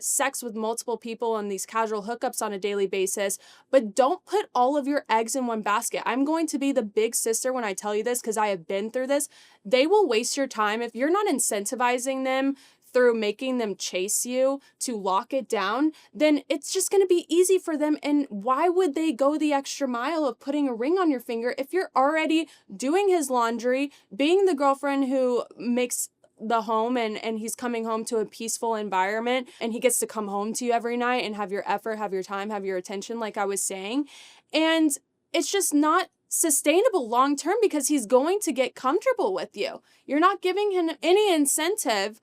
S1: sex with multiple people and these casual hookups on a daily basis, but don't put all of your eggs in one basket. I'm going to be the big sister when I tell you this because I have been through this. They will waste your time if you're not incentivizing them through making them chase you to lock it down, then it's just going to be easy for them. And why would they go the extra mile of putting a ring on your finger if you're already doing his laundry, being the girlfriend who makes the home and he's coming home to a peaceful environment and he gets to come home to you every night and have your effort, have your time, have your attention, like I was saying. And it's just not sustainable long term because he's going to get comfortable with you. You're not giving him any incentive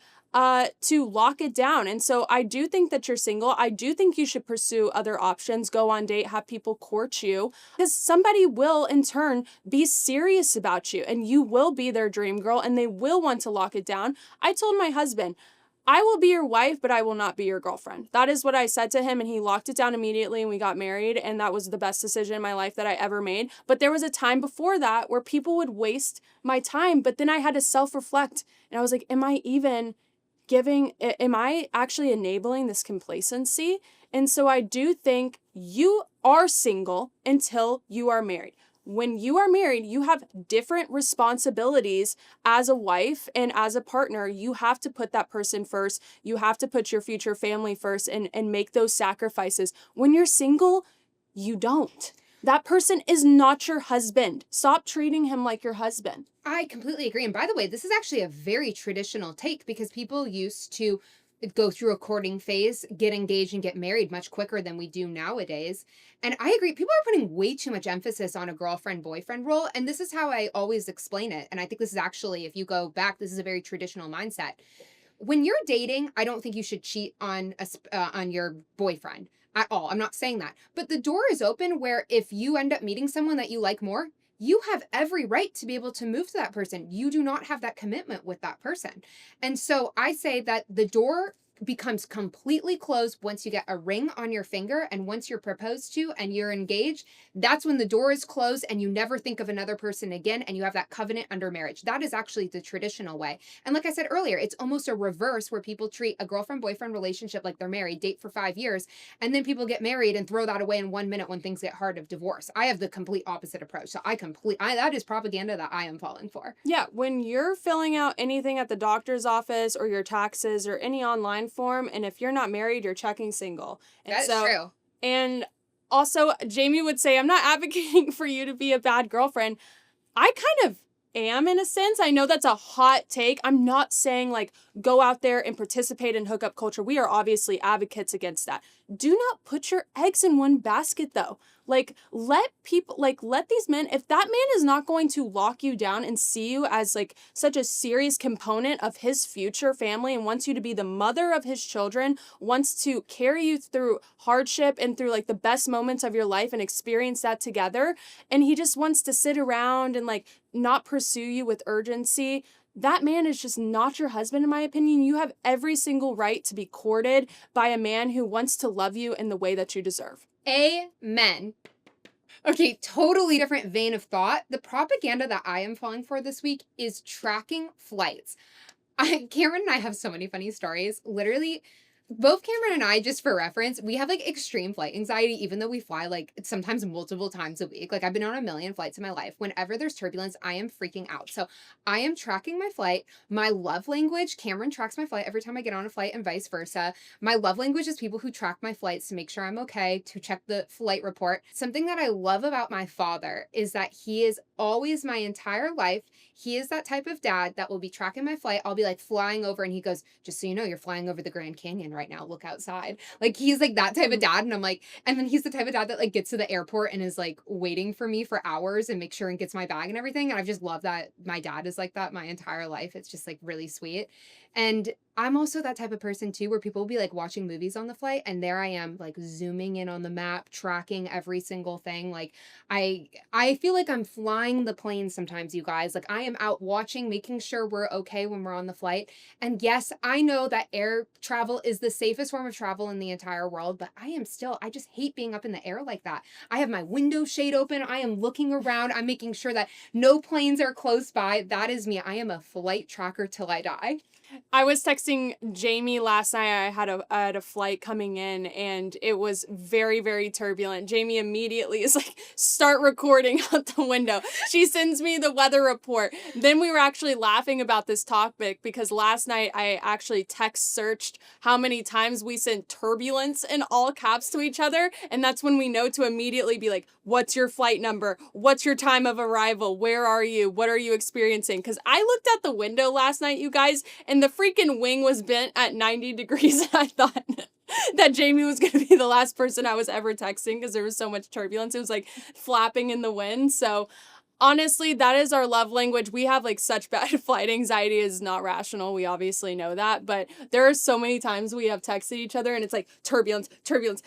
S1: to lock it down. And so I do think that you're single. I do think you should pursue other options, go on date, have people court you, because somebody will in turn be serious about you and you will be their dream girl and they will want to lock it down. I told my husband, I will be your wife, but I will not be your girlfriend. That is what I said to him, and he locked it down immediately and we got married, and that was the best decision in my life that I ever made. But there was a time before that where people would waste my time, but then I had to self-reflect and I was like, am I actually enabling this complacency? And so I do think you are single until you are married. When you are married, you have different responsibilities as a wife and as a partner. You have to put that person first. You have to put your future family first and make those sacrifices. When you're single, you don't. That person is not your husband. Stop treating him like your husband.
S2: I completely agree. And by the way, this is actually a very traditional take because people used to go through a courting phase, get engaged and get married much quicker than we do nowadays. And I agree, people are putting way too much emphasis on a girlfriend-boyfriend role. And this is how I always explain it. And I think this is actually, if you go back, this is a very traditional mindset. When you're dating, I don't think you should cheat on your boyfriend at all. I'm not saying that. But the door is open where if you end up meeting someone that you like more, you have every right to be able to move to that person. You do not have that commitment with that person. And so I say that the door becomes completely closed once you get a ring on your finger, and once you're proposed to and you're engaged, that's when the door is closed and you never think of another person again, and you have that covenant under marriage. That is actually the traditional way. And like I said earlier, it's almost a reverse where people treat a girlfriend-boyfriend relationship like they're married, date for 5 years, and then people get married and throw that away in 1 minute when things get hard of divorce. I have the complete opposite approach. So that is propaganda that I am falling for.
S1: Yeah, when you're filling out anything at the doctor's office or your taxes or any online form, and if you're not married, you're checking single. And
S2: That's true.
S1: And also, Jayme would say, I'm not advocating for you to be a bad girlfriend. I kind of am in a sense. I know that's a hot take. I'm not saying like go out there and participate in hookup culture. We are obviously advocates against that. Do not put your eggs in one basket though. Let these men, if that man is not going to lock you down and see you as like such a serious component of his future family and wants you to be the mother of his children, wants to carry you through hardship and through like the best moments of your life and experience that together, and he just wants to sit around and like not pursue you with urgency, that man is just not your husband, in my opinion. You have every single right to be courted by a man who wants to love you in the way that you deserve.
S2: Amen. Okay, totally different vein of thought. The propaganda that I am falling for this week is tracking flights. Camryn and I have so many funny stories. Literally, both Camryn and I, just for reference, we have like extreme flight anxiety, even though we fly like sometimes multiple times a week. Like I've been on a million flights in my life. Whenever there's turbulence, I am freaking out. So I am tracking my flight. My love language, Camryn tracks my flight every time I get on a flight and vice versa. My love language is people who track my flights to make sure I'm okay, to check the flight report. Something that I love about my father is that he is always, my entire life, he is that type of dad that will be tracking my flight. I'll be like flying over and he goes, just so you know, you're flying over the Grand Canyon right now. Look outside. Like he's like that type of dad. And I'm like, and then he's the type of dad that like gets to the airport and is like waiting for me for hours and makes sure and gets my bag and everything. And I've just loved that my dad is like that my entire life. It's just like really sweet. And I'm also that type of person too, where people will be like watching movies on the flight and there I am like zooming in on the map, tracking every single thing. Like I feel like I'm flying the plane sometimes, you guys. Like I am out watching, making sure we're okay when we're on the flight. And yes, I know that air travel is the safest form of travel in the entire world, but I just hate being up in the air like that. I have my window shade open. I am looking around. I'm making sure that no planes are close by. That is me. I am a flight tracker till I die.
S1: I was texting Jayme last night. I had a flight coming in and it was very, very turbulent. Jayme immediately is like, start recording out the window. She sends me the weather report. Then we were actually laughing about this topic because last night I actually text searched how many times we sent turbulence in all caps to each other. And that's when we know to immediately be like, what's your flight number? What's your time of arrival? Where are you? What are you experiencing? Because I looked out the window last night, you guys, and the freaking wing was bent at 90 degrees. And I thought that Jayme was going to be the last person I was ever texting because there was so much turbulence. It was like flapping in the wind. So honestly, that is our love language. We have like such bad flight anxiety. Is not rational. We obviously know that, but there are so many times we have texted each other and it's like turbulence,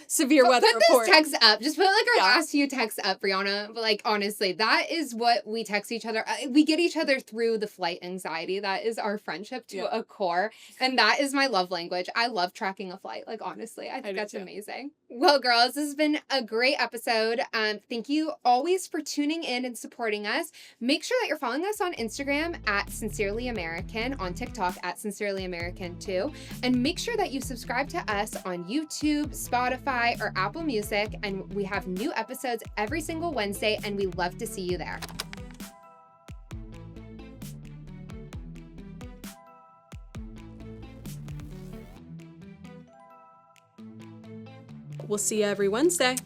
S1: severe weather
S2: Put
S1: report.
S2: those texts up. Just put like our
S1: Yeah.
S2: last few texts up, Brianna. But like honestly, that is what we text each other. We get each other through the flight anxiety. That is our friendship to a core, and that is my love language. I love tracking a flight. Like honestly, I think
S1: do
S2: that's
S1: too.
S2: amazing. Well, girls, this has been a great episode. Thank you always for tuning in and supporting us. Make sure that you're following us on Instagram at Sincerely American, on TikTok at Sincerely American too, and make sure that you subscribe to us on YouTube, Spotify, or Apple Music, and we have new episodes every single Wednesday, and we love to see you there.
S1: We'll see you every Wednesday.